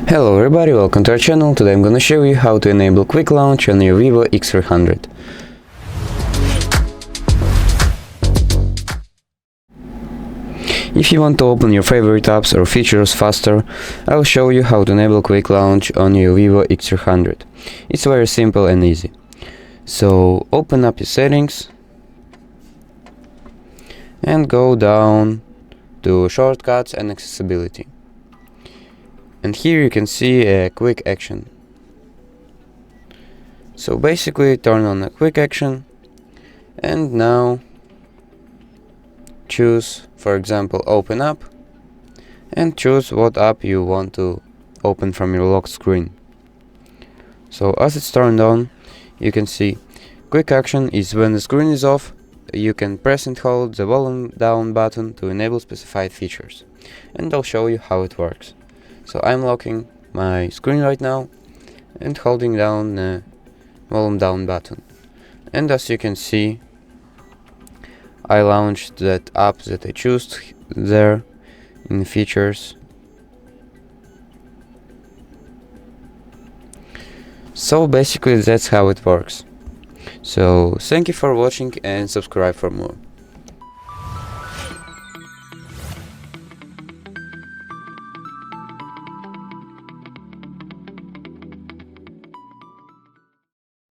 Hello everybody, welcome to our channel. Today I'm gonna show you how to enable quick launch on your VIVO X300. If you want to open your favorite apps or features faster, I'll show you how to enable quick launch on your VIVO X300. It's very simple and easy. So open up your settings and go down to shortcuts and accessibility. And here you can see a quick action. So basically turn on a quick action and now choose, for example, open app, and choose what app you want to open from your lock screen. So as it's turned on, you can see quick action is when the screen is off. You can press and hold the volume down button to enable specified features, and I'll show you how it works. So I'm locking my screen right now and holding down the volume down button, and as you can see, I launched that app that I chose there in features. So basically that's how it works. So thank you for watching and subscribe for more.